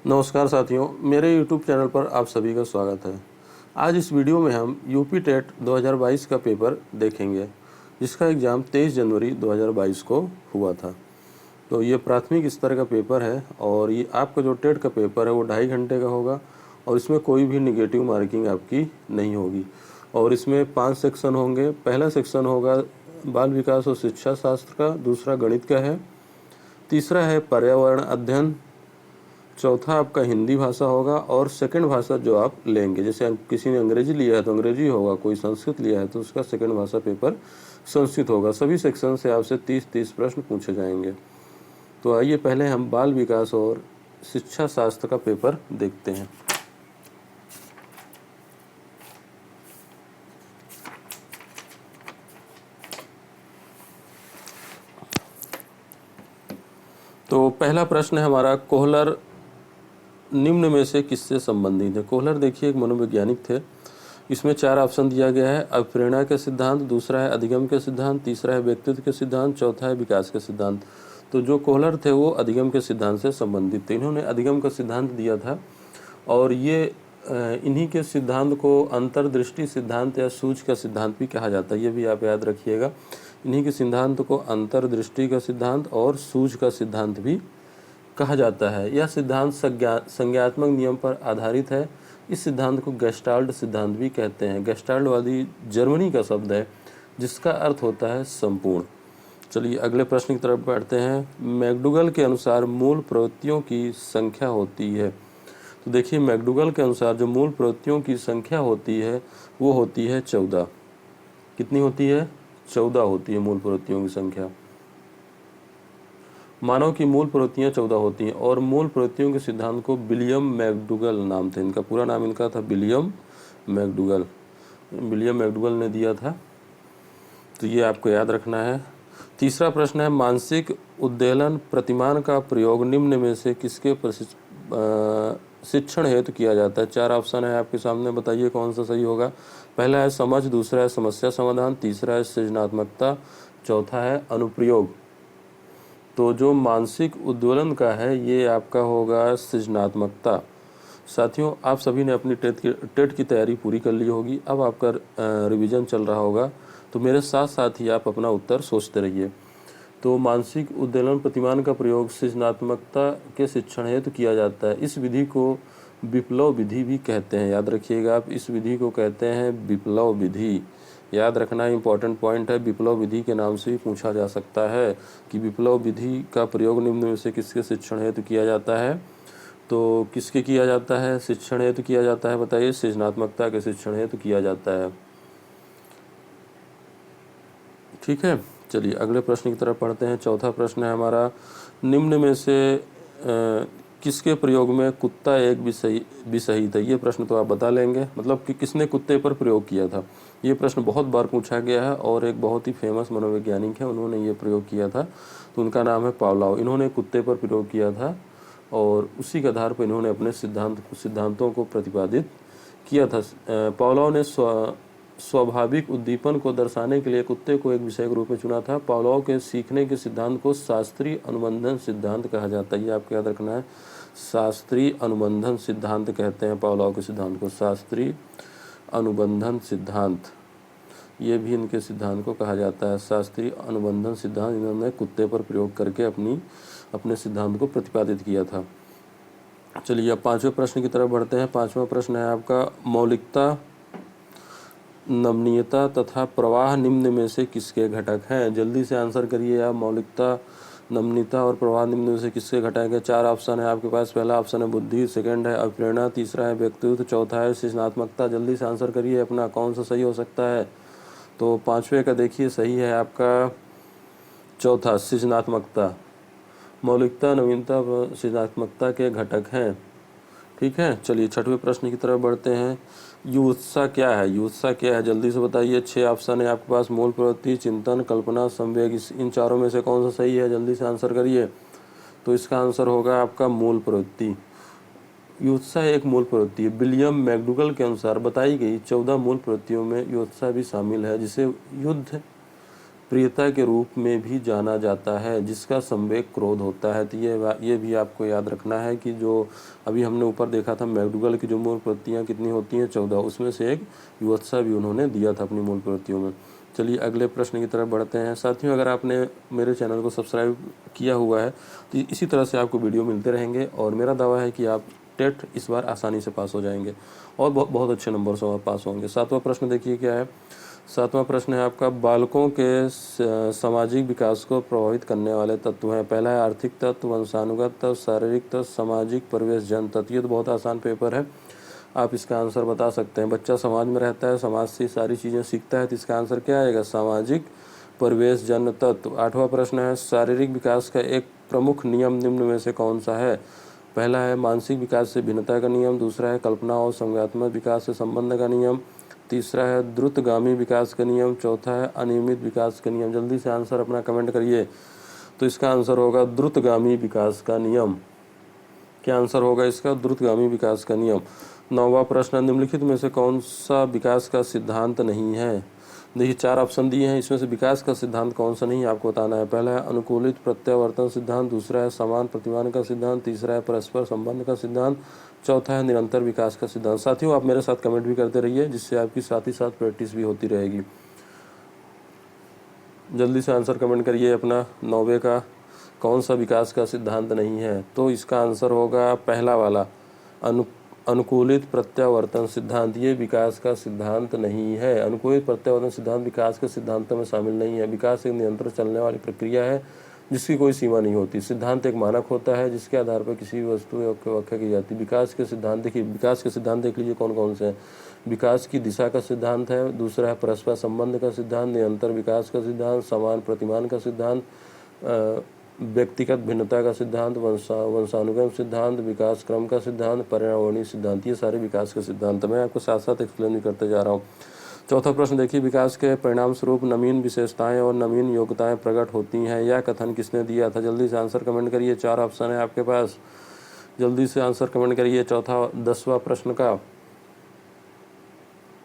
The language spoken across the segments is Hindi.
नमस्कार साथियों, मेरे YouTube चैनल पर आप सभी का स्वागत है। आज इस वीडियो में हम यूपी टेट 2022 का पेपर देखेंगे, जिसका एग्ज़ाम 23 जनवरी 2022 को हुआ था। तो ये प्राथमिक स्तर का पेपर है और ये आपका जो टेट का पेपर है वो 2.5 घंटे का होगा और इसमें कोई भी नेगेटिव मार्किंग आपकी नहीं होगी। और इसमें 5 सेक्शन होंगे। पहला सेक्शन होगा बाल विकास और शिक्षा शास्त्र का, दूसरा गणित का है, तीसरा है पर्यावरण अध्ययन, चौथा आपका हिंदी भाषा होगा और सेकंड भाषा जो आप लेंगे, जैसे किसी ने अंग्रेजी लिया है तो अंग्रेजी होगा, कोई संस्कृत लिया है तो उसका सेकंड भाषा पेपर संस्कृत होगा। सभी सेक्शन से आपसे 30-30 प्रश्न पूछे जाएंगे। तो आइए पहले हम बाल विकास और शिक्षा शास्त्र का पेपर देखते हैं। तो पहला प्रश्न है हमारा, कोहलर निम्न में से किससे संबंधित है। कोहलर देखिए एक मनोवैज्ञानिक थे। इसमें 4 ऑप्शन दिया गया है। अभिप्रेरणा के सिद्धांत, दूसरा है अधिगम के सिद्धांत, तीसरा है व्यक्तित्व के सिद्धांत, चौथा है विकास के सिद्धांत। तो जो कोहलर थे वो अधिगम के सिद्धांत से संबंधित थे। इन्होंने अधिगम का सिद्धांत दिया था और ये इन्हीं के सिद्धांत को अंतर्दृष्टि सिद्धांत या सूझ का सिद्धांत भी कहा जाता है। ये भी आप याद रखिएगा। इन्हीं के सिद्धांत को अंतर्दृष्टि का सिद्धांत और सूझ का सिद्धांत भी कहा जाता है। यह सिद्धांत संज्ञात्मक नियम पर आधारित है। इस सिद्धांत को गेस्टाल्ट सिद्धांत भी कहते हैं। गेस्टाल्टवादी जर्मनी का शब्द है जिसका अर्थ होता है संपूर्ण। चलिए अगले प्रश्न की तरफ बढ़ते हैं। मैकडूगल के अनुसार मूल प्रवृत्तियों की संख्या होती है। तो देखिए मैकडूगल के अनुसार जो मूल प्रवृत्तियों की संख्या होती है वो होती है 14। कितनी होती है? 14 होती है मूल प्रवृत्तियों की संख्या। मानव की मूल प्रवृत्तियां 14 होती हैं और मूल प्रवृत्तियों के सिद्धांत को विलियम मैकडूगल नाम थे। इनका पूरा नाम इनका था विलियम मैकडूगल। विलियम मैकडूगल ने दिया था, तो ये आपको याद रखना है। तीसरा प्रश्न है, मानसिक उद्वेलन प्रतिमान का प्रयोग निम्न में से किसके शिक्षण हेतु किया जाता है। 4 ऑप्शन है आपके सामने, बताइए कौन सा सही होगा। पहला है समझ, दूसरा है समस्या समाधान, तीसरा है सृजनात्मकता, चौथा है अनुप्रयोग। तो जो मानसिक उद्वेलन का है ये आपका होगा सृजनात्मकता। साथियों आप सभी ने अपनी टेट की तैयारी पूरी कर ली होगी। अब आपका रिवीजन चल रहा होगा, तो मेरे साथ साथ ही आप अपना उत्तर सोचते रहिए। तो मानसिक उद्वेलन प्रतिमान का प्रयोग सृजनात्मकता के शिक्षण हेतु किया जाता है। इस विधि को विप्लव विधि भी कहते हैं। याद रखिएगा आप, इस विधि को कहते हैं विप्लव विधि। याद रखना इंपॉर्टेंट पॉइंट है। विप्लव विधि के नाम से भी पूछा जा सकता है कि विप्लव विधि का प्रयोग निम्न में से किसके शिक्षण हेतु किया जाता है। तो किसके किया जाता है? शिक्षण हेतु किया जाता है, बताइए। सृजनात्मकता के शिक्षण हेतु किया जाता है। ठीक है, चलिए अगले प्रश्न की तरफ पढ़ते हैं। चौथा प्रश्न है हमारा, निम्न में से किसके प्रयोग में कुत्ता एक विषहित है। ये प्रश्न तो आप बता लेंगे, मतलब कि किसने कुत्ते पर प्रयोग किया था। ये प्रश्न बहुत बार पूछा गया है और एक बहुत ही फेमस मनोवैज्ञानिक है, उन्होंने ये प्रयोग किया था। तो उनका नाम है पावलोव। इन्होंने कुत्ते पर प्रयोग किया था और उसी के आधार पर इन्होंने अपने सिद्धांतों को प्रतिपादित किया था। पावलोव ने स्वाभाविक उद्दीपन को दर्शाने के लिए कुत्ते को एक विषय के रूप में चुना था। पावलोव के सीखने के सिद्धांत को शास्त्रीय अनुबंधन सिद्धांत कहा जाता है। ये आपको याद रखना है, शास्त्रीय अनुबंधन सिद्धांत कहते हैं पावलोव के सिद्धांत को, शास्त्रीय अनुबंधन सिद्धांत। ये भी इनके सिद्धांत को कहा जाता है शास्त्रीय अनुबंधन सिद्धांत। इन्होंने कुत्ते पर प्रयोग करके अपने सिद्धांत को प्रतिपादित किया था। चलिए अब 5वें प्रश्न की तरफ बढ़ते हैं। 5वां प्रश्न है आपका, मौलिकता, नमनीयता तथा प्रवाह निम्न में से किसके घटक हैं। जल्दी से आंसर करिए आप। मौलिकता, नमनीयता और प्रवाह निम्न में से किसके घटक है। 4 ऑप्शन है आपके पास। पहला ऑप्शन है बुद्धि, सेकंड है अभिप्रेरणा, तीसरा है व्यक्तित्व, चौथा है सृजनात्मकता। जल्दी से आंसर करिए अपना, कौन सा सही हो सकता है। तो 5वें का देखिए सही है आपका चौथा, सृजनात्मकता। मौलिकता, नवीनता व सृजनात्मकता के घटक हैं। ठीक है, चलिए 6वें प्रश्न की तरफ बढ़ते हैं। युत्सा क्या है। युत्सा क्या है, जल्दी से बताइए। 6 ऑप्शन है आपके पास। मूल प्रवृत्ति, चिंतन, कल्पना, संवेग। इन चारों में से कौन सा सही है, जल्दी से आंसर करिए। तो इसका आंसर होगा आपका मूल प्रवृत्ति। युत्सा एक मूल प्रवृत्ति है। विलियम मैकडूगल के अनुसार बताई गई 14 मूल प्रवृत्तियों में युत्सा भी शामिल है, जिसे युद्ध, प्रियता के रूप में भी जाना जाता है, जिसका संवेग क्रोध होता है। तो ये भी आपको याद रखना है कि जो अभी हमने ऊपर देखा था मैकडूगल की जो मूल प्रवृत्तियाँ कितनी होती हैं 14, उसमें से एक युवत्सा भी उन्होंने दिया था अपनी मूल प्रवृत्तियों में। चलिए अगले प्रश्न की तरफ बढ़ते हैं। साथियों, अगर आपने मेरे चैनल को सब्सक्राइब किया हुआ है तो इसी तरह से आपको वीडियो मिलते रहेंगे और मेरा दावा है कि आप टेट इस बार आसानी से पास हो जाएंगे और बहुत अच्छे नंबर से पास होंगे। 7वां प्रश्न देखिए क्या है। 7वां प्रश्न है आपका, बालकों के सामाजिक विकास को प्रभावित करने वाले तत्व हैं। पहला है आर्थिक तत्व, वंशानुगत तत्व, शारीरिक तत्व, सामाजिक परिवेश, जन तत्व। ये तो बहुत आसान पेपर है, आप इसका आंसर बता सकते हैं। बच्चा समाज में रहता है, समाज से सारी चीज़ें सीखता है, तो इसका आंसर क्या आएगा? सामाजिक परिवेश, जन तत्व। 8वां प्रश्न है, शारीरिक विकास का एक प्रमुख नियम निम्न में से कौन सा है? पहला है मानसिक विकास से भिन्नता का नियम, दूसरा है कल्पना और संज्ञानात्मक विकास से संबंध का नियम, तीसरा है द्रुतगामी विकास का नियम, चौथा है अनियमित विकास का नियम। जल्दी से आंसर अपना कमेंट करिए। तो इसका आंसर होगा द्रुतगामी विकास का नियम। क्या आंसर होगा इसका? द्रुतगामी विकास का नियम। 9वां प्रश्न, निम्नलिखित में से कौन सा विकास का सिद्धांत नहीं है? देखिए 4 ऑप्शन दिए हैं, इसमें से विकास का सिद्धांत कौन सा नहीं है आपको बताना है। पहला है अनुकूलित प्रत्यावर्तन सिद्धांत, दूसरा है समान प्रतिमान का सिद्धांत, तीसरा है परस्पर संबंध का सिद्धांत, चौथा है निरंतर विकास का सिद्धांत। साथियों, आप मेरे साथ कमेंट भी करते रहिए, जिससे आपकी साथ ही साथ प्रैक्टिस भी होती रहेगी। जल्दी से आंसर कमेंट करिए अपना 9वें का, कौन सा विकास का सिद्धांत नहीं है? तो इसका आंसर होगा पहला वाला, अनुकूलित प्रत्यावर्तन सिद्धांत। ये विकास का सिद्धांत नहीं है। अनुकूलित प्रत्यावर्तन सिद्धांत विकास के सिद्धांतों में शामिल नहीं है। विकास एक निरंतर चलने वाली प्रक्रिया है जिसकी कोई सीमा नहीं होती। सिद्धांत एक मानक होता है जिसके आधार पर किसी भी वस्तु की व्याख्या की जाती है। विकास के सिद्धांत देखिए, विकास के सिद्धांत देख लीजिए कौन कौन से हैं। विकास की दिशा का सिद्धांत है, दूसरा है परस्पर संबंध का सिद्धांत, निरंतर विकास का सिद्धांत, समान प्रतिमान का सिद्धांत, व्यक्तिगत भिन्नता का सिद्धांत, वंशानुगम सिद्धांत, विकास क्रम का सिद्धांत, पर्यावरणीय सिद्धांत। ये सारे विकास के सिद्धांत मैं आपको साथ साथ एक्सप्लेन भी करते जा रहा हूँ। चौथा प्रश्न देखिए, विकास के परिणाम स्वरूप नवीन विशेषताएं और नवीन योग्यताएं प्रकट होती हैं। यह कथन किसने दिया था? जल्दी से आंसर कमेंट करिए। 4 ऑप्शन है आपके पास, जल्दी से आंसर कमेंट करिए। 10वां प्रश्न का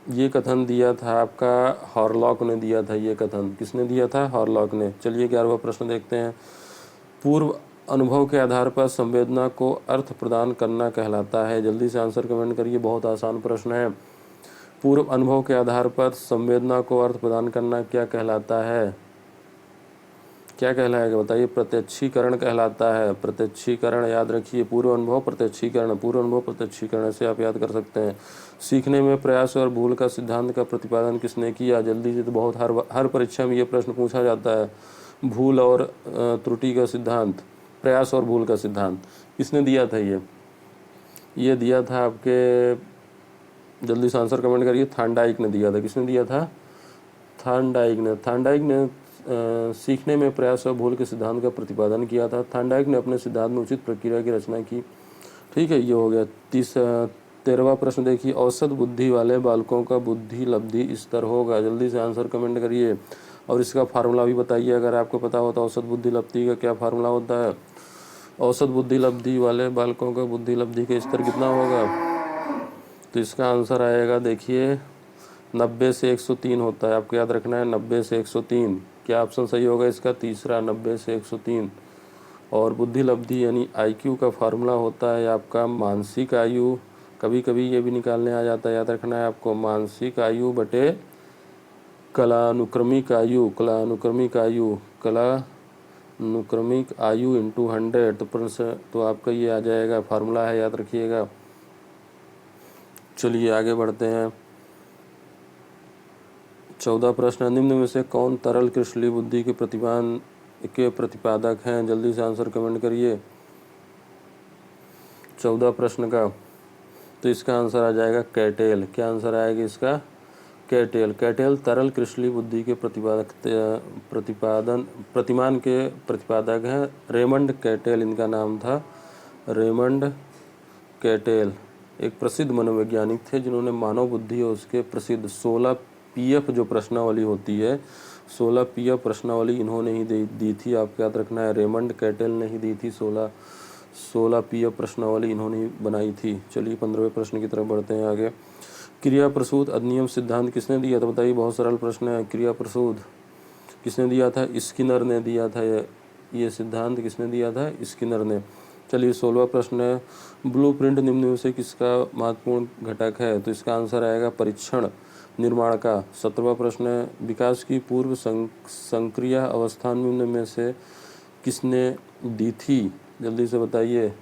ये कथन दिया था आपका हॉरलॉक ने दिया था। ये कथन किसने दिया था? हॉरलॉक ने। चलिए 11वां प्रश्न देखते हैं। पूर्व अनुभव के आधार पर संवेदना को अर्थ प्रदान करना कहलाता है। जल्दी से आंसर कमेंट करिए, बहुत आसान प्रश्न है। पूर्व अनुभव के आधार पर संवेदना को अर्थ प्रदान करना क्या कहलाता है? क्या कहलाएगा बताइए? प्रत्यक्षीकरण कहलाता है। प्रत्यक्षीकरण याद रखिए, पूर्व अनुभव प्रत्यक्षीकरण, पूर्व अनुभव प्रत्यक्षीकरण से आप याद कर सकते हैं। सीखने में प्रयास और भूल का सिद्धांत का प्रतिपादन किसने किया? जल्दी से, तो बहुत हर परीक्षा में ये प्रश्न पूछा जाता है। भूल और त्रुटि का सिद्धांत, प्रयास और भूल का सिद्धांत किसने दिया था? ये दिया था आपके, जल्दी से आंसर कमेंट करिए, थार्नडाइक ने दिया था। किसने दिया था? थार्नडाइक ने सीखने में प्रयास और भूल के सिद्धांत का प्रतिपादन किया था। थार्नडाइक ने अपने सिद्धांत में उचित प्रक्रिया की रचना की। ठीक है, ये हो गया। 13वां प्रश्न देखिए, औसत बुद्धि वाले बालकों का बुद्धि लब्धि स्तर होगा। जल्दी से आंसर कमेंट करिए और इसका फार्मूला भी बताइए अगर आपको पता हो तो। औसत बुद्धि लब्धि का क्या फार्मूला होता है? औसत बुद्धि लब्धि वाले बालकों का बुद्धि लब्धि का स्तर कितना होगा? तो इसका आंसर आएगा, देखिए 90 से 103 होता है। आपको याद रखना है 90 से 103। क्या ऑप्शन सही होगा इसका? तीसरा, 90 से 103। और बुद्धि लब्धि यानी IQ का फार्मूला होता है आपका मानसिक आयु। कभी कभी ये भी निकालने आ जाता है, याद रखना है आपको, मानसिक आयु बटे कलानुक्रमिक आयु, कलानुक्रमिक आयु इंटू 100। तो आपका ये आ जाएगा, फार्मूला है, याद रखिएगा। चलिए आगे बढ़ते हैं। 14 प्रश्न, निम्न में से कौन तरल क्रिस्टलीय बुद्धि के प्रतिपादक हैं? जल्दी से आंसर कमेंट करिए 14 प्रश्न का। तो इसका आंसर आ जाएगा कैटेल। क्या आंसर आएगा इसका? कैटेल। कैटेल तरल क्रिस्टलीय बुद्धि के प्रतिमान के प्रतिपादक हैं। रेमंड कैटेल इनका नाम था। रेमंड कैटेल एक प्रसिद्ध मनोवैज्ञानिक थे जिन्होंने मानव बुद्धि और उसके प्रसिद्ध 16 PF जो प्रश्नावली होती है, 16 PF प्रश्नावली इन्होंने ही दी थी। आपको याद रखना है, रेमंड कैटेल ने ही दी थी। 16 PF प्रश्नावली इन्होंने ही बनाई थी। चलिए 15वें प्रश्न की तरफ बढ़ते हैं आगे। क्रिया प्रसूत अधिनियम सिद्धांत किसने दिया था? बताइए, बहुत सरल प्रश्न है। क्रिया प्रसूत किसने दिया था? स्किनर ने दिया था। ये सिद्धांत किसने दिया था? स्किनर ने। चलिए 16वां प्रश्न है, ब्लूप्रिंट निम्न में से किसका महत्वपूर्ण घटक है? तो इसका आंसर आएगा परीक्षण निर्माण का। 17वां प्रश्न है, विकास की पूर्व संक्रिय अवस्था निम्न में से किसने दी थी? जल्दी से बताइए।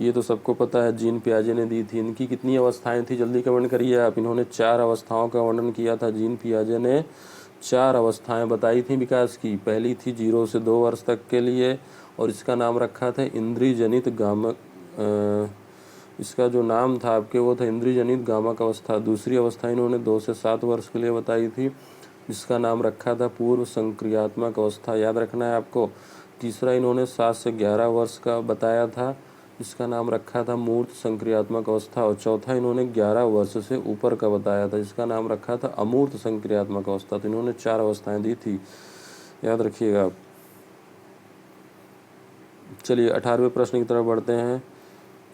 ये तो सबको पता है, जीन पियाजे ने दी थी। इनकी कितनी अवस्थाएं थी? जल्दी कमेंट करिए आप। इन्होंने 4 अवस्थाओं का वर्णन किया था। जीन पियाजे ने 4 अवस्थाएं बताई थी विकास की। पहली थी 0 से 2 वर्ष तक के लिए, और इसका नाम रखा था इंद्रिय जनित गामक। इसका जो नाम था आपके वो था इंद्रिय जनित गामक अवस्था। दूसरी अवस्था इन्होंने 2 से 7 वर्ष के लिए बताई थी, जिसका नाम रखा था पूर्व संक्रियात्मक अवस्था। याद रखना है आपको। तीसरा इन्होंने 7 से 11 वर्ष का बताया था, इसका नाम रखा था मूर्त संक्रियात्मक अवस्था। और चौथा इन्होंने 11 वर्ष से ऊपर का बताया था, इसका नाम रखा था अमूर्त संक्रियात्मक अवस्था। तो इन्होंने 4 अवस्थाएं दी थी, याद रखिएगा आप। चलिए 18वें प्रश्न की तरफ बढ़ते हैं।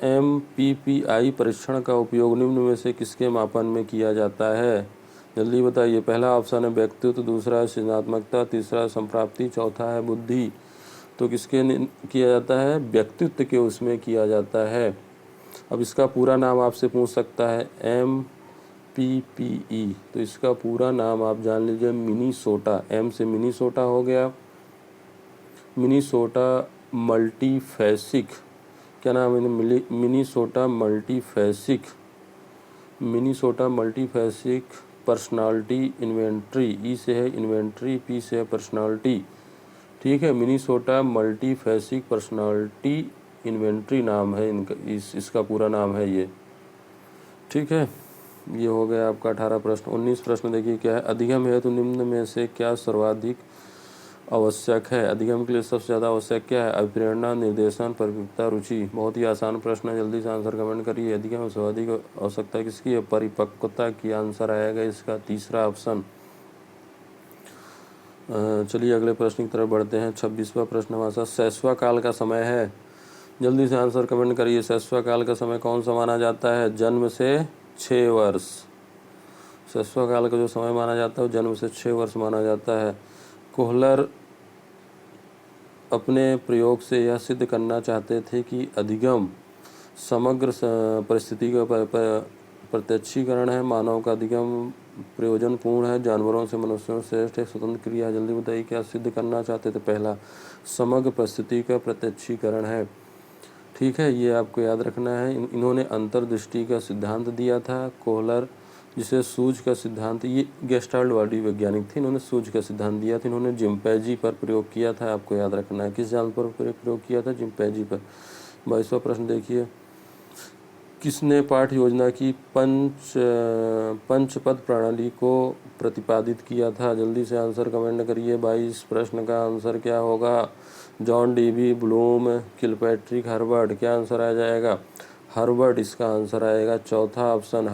MPPI परीक्षण का उपयोग निम्न में से किसके मापन में किया जाता है? जल्दी बताइए। पहला ऑप्शन है व्यक्तित्व, दूसरा है सृजनात्मकता, तीसरा है संप्राप्ति, चौथा है बुद्धि। तो किसके किया जाता है? व्यक्तित्व के उसमें किया जाता है। अब इसका पूरा नाम आपसे पूछ सकता है, MPPE। तो इसका पूरा नाम आप जान लीजिए, मिनीसोटा। M से मिनीसोटा हो गया, मिनीसोटा मल्टीफैसिक। क्या नाम है? Minnesota multiphasic, Minnesota multiphasic personality inventory. ई से है इन्वेंट्री, पी से है पर्सनालिटी। ठीक है, मिनीसोटा मल्टीफैसिक पर्सनालिटी इन्वेंट्री नाम है इनका, इसका पूरा नाम है ये। ठीक है, ये हो गया आपका 18 प्रश्न। 19 प्रश्न देखिए क्या है। अधिगम है तो निम्न में से क्या सर्वाधिक आवश्यक है? अधिगम के लिए सबसे ज़्यादा आवश्यक क्या है? अभिप्रेरणा, निर्देशन, परिपक्वता, रुचि। बहुत ही आसान प्रश्न है, जल्दी से आंसर कमेंट करिए। अधिगम में सर्वाधिक आवश्यकता किसकी है? परिपक्वता की। आंसर आएगा इसका तीसरा ऑप्शन। चलिए अगले प्रश्न की तरफ बढ़ते हैं। 26वां प्रश्न हमारे साथ शैशव काल का समय है। जल्दी से आंसर कमेंट करिए। शैशव काल का समय कौन सा माना जाता है? जन्म से 6 वर्ष। शैशव काल का जो समय माना जाता है वो जन्म से 6 वर्ष माना जाता है। कोहलर अपने प्रयोग से यह सिद्ध करना चाहते थे कि अधिगम समग्र परिस्थिति का प्रत्यक्षीकरण है। मानव का अधिगम प्रयोजनपूर्ण है, जानवरों से मनुष्यों से श्रेष्ठ एक स्वतंत्र क्रिया है। जल्दी बताइए क्या सिद्ध करना चाहते थे? पहला, समग्र परिस्थिति का प्रत्यक्षीकरण है। ठीक है, ये आपको याद रखना है। इन्होंने अंतर्दृष्टि का सिद्धांत दिया था कोहलर, जिसे सूझ का सिद्धांत, ये गेस्टाल्टवादी वैज्ञानिक थे, इन्होंने सूझ का सिद्धांत दिया था। इन्होंने चिंपैंजी पर प्रयोग किया था, आपको याद रखना है। किस जानवर पर प्रयोग किया था? चिंपैंजी पर। 22वां प्रश्न देखिए, किसने पाठ योजना की पंचपद प्रणाली को प्रतिपादित किया था? जल्दी से आंसर कमेंट करिए। 22 प्रश्न का आंसर क्या होगा? John Dewey, Bloom, Kilpatrick, Herbert. क्या आंसर आ जाएगा? हर्बर्ट इसका आंसर आएगा, चौथा ऑप्शन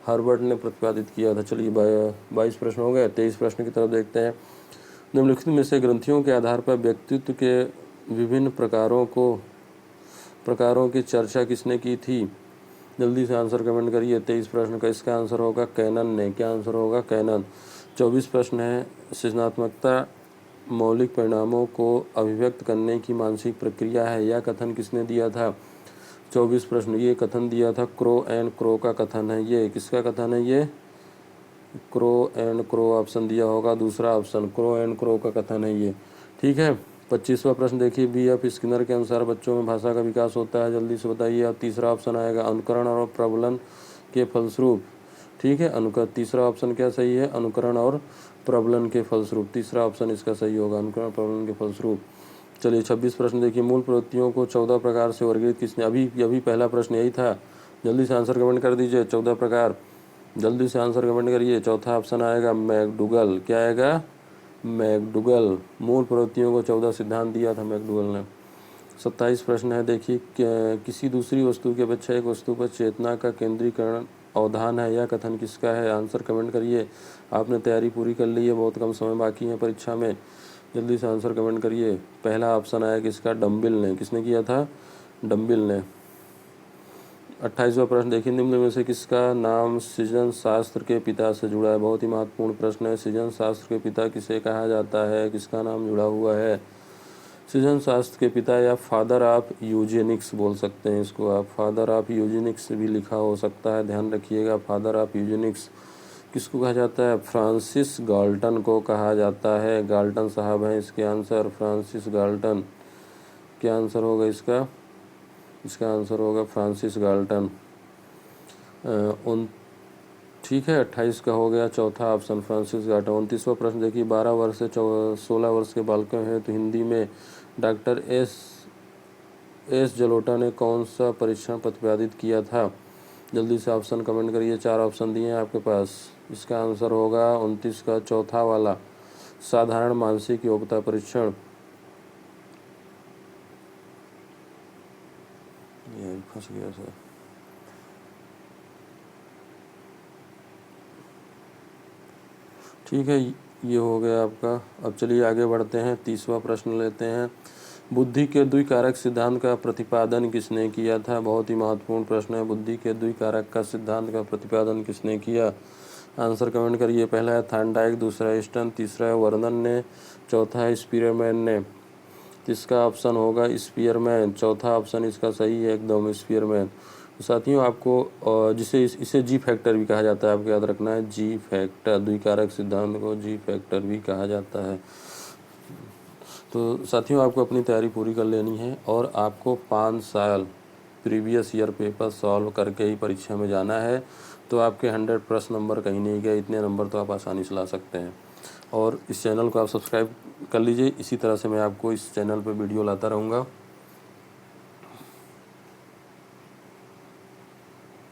हर्बर्ट ने प्रतिपादित किया था। चलिए 22 प्रश्न हो गए। 23 प्रश्न की तरफ देखते हैं। निम्नलिखित में से ग्रंथियों के आधार पर व्यक्तित्व के विभिन्न प्रकारों की चर्चा किसने की थी? जल्दी से आंसर कमेंट करिए। 23 प्रश्न का इसका आंसर होगा कैनन ने। क्या आंसर होगा? कैनन। 24 प्रश्न है, सृजनात्मकता मौलिक परिणामों को अभिव्यक्त करने की मानसिक प्रक्रिया है। यह कथन किसने दिया था? 24 प्रश्न, ये कथन दिया था क्रो एंड क्रो का कथन है। ये किसका कथन है? ये क्रो एंड क्रो ऑप्शन दिया होगा, दूसरा ऑप्शन क्रो एंड क्रो का कथन है ये। ठीक है, 25वां प्रश्न देखिए, BF स्किनर के अनुसार बच्चों में भाषा का विकास होता है। जल्दी से बताइए। अब तीसरा ऑप्शन आएगा अनुकरण और प्रबलन के फलस्वरूप। ठीक है, तीसरा ऑप्शन क्या सही है? अनुकरण और प्रबलन के फलस्वरूप। तीसरा ऑप्शन इसका सही होगा, अनुकरण प्रबलन के फलस्वरूप। चलिए 26 प्रश्न देखिए, मूल प्रवृत्तियों को 14 प्रकार से वर्गीकृत किसने? अभी पहला प्रश्न यही था। जल्दी से आंसर कमेंट कर दीजिए। 14 प्रकार, जल्दी से आंसर कमेंट करिए। चौथा ऑप्शन आएगा मैकडूगल। क्या आएगा? मैकडूगल। मूल प्रवृत्तियों को 14 सिद्धांत दिया था मैकडूगल ने। 27 प्रश्न है देखिए, किसी दूसरी वस्तु की अपेक्षा एक वस्तु पर चेतना का केंद्रीकरण अवधान है। यह कथन किसका है? आंसर कमेंट करिए। आपने तैयारी पूरी कर ली है, बहुत कम समय बाकी है परीक्षा में। जल्दी से आंसर कमेंट करिए। पहला ऑप्शन आया किसका? डम्बिल ने। किसने किया था? डम्बिल ने। 28वां प्रश्न देखिए, निम्न में से किसका नाम सृजन शास्त्र के पिता से जुड़ा है? बहुत ही महत्वपूर्ण प्रश्न है। सृजन शास्त्र के पिता किसे कहा जाता है? किसका नाम जुड़ा हुआ है? सृजन शास्त्र के पिता या फादर ऑफ यूजेनिक्स बोल सकते हैं इसको आप। फादर ऑफ यूजेनिक्स भी लिखा हो सकता है, ध्यान रखिएगा। फादर ऑफ यूजेनिक्स किसको कहा जाता है? फ्रांसिस गाल्टन को कहा जाता है। गाल्टन साहब हैं इसके आंसर, फ्रांसिस गाल्टन। क्या आंसर होगा इसका? इसका आंसर होगा फ्रांसिस गाल्टन। ठीक है, 28 का हो गया, चौथा ऑप्शन फ्रांसिस गाल्टन। 29वां प्रश्न देखिए, 12 वर्ष से 16 वर्ष के बालकों हैं तो हिंदी में डॉक्टर एस जलोटा ने कौन सा परीक्षण प्रतिपादित किया था? जल्दी से ऑप्शन कमेंट करिए, 4 ऑप्शन दिए हैं आपके पास। इसका आंसर होगा 29 का चौथा वाला, साधारण मानसिक योग्यता परीक्षण। ये फंस गया सर। ठीक है, ये हो गया आपका। अब चलिए आगे बढ़ते हैं, 30वां प्रश्न लेते हैं। बुद्धि के द्विकारक सिद्धांत का प्रतिपादन किसने किया था? बहुत ही महत्वपूर्ण प्रश्न है। बुद्धि के द्विकारक का सिद्धांत का प्रतिपादन किसने किया? आंसर कमेंट करिए। पहला है थॉर्नडाइक, दूसरा है ईस्टन, तीसरा है वर्नन ने, चौथा है स्पीयरमैन ने। इसका ऑप्शन होगा स्पीयरमैन। चौथा ऑप्शन इसका सही है एकदम, स्पीयरमैन। तो साथियों आपको इसे जी फैक्टर भी कहा जाता है, आपको याद रखना है, जी फैक्टर। द्विकारक सिद्धांत को जी फैक्टर भी कहा जाता है। तो साथियों आपको अपनी तैयारी पूरी कर लेनी है और आपको 5 साल प्रीवियस ईयर पेपर सॉल्व करके ही परीक्षा में जाना है। तो आपके 100+ नंबर कहीं नहीं गए, इतने नंबर तो आप आसानी से ला सकते हैं। और इस चैनल को आप सब्सक्राइब कर लीजिए, इसी तरह से मैं आपको इस चैनल पर वीडियो लाता रहूँगा।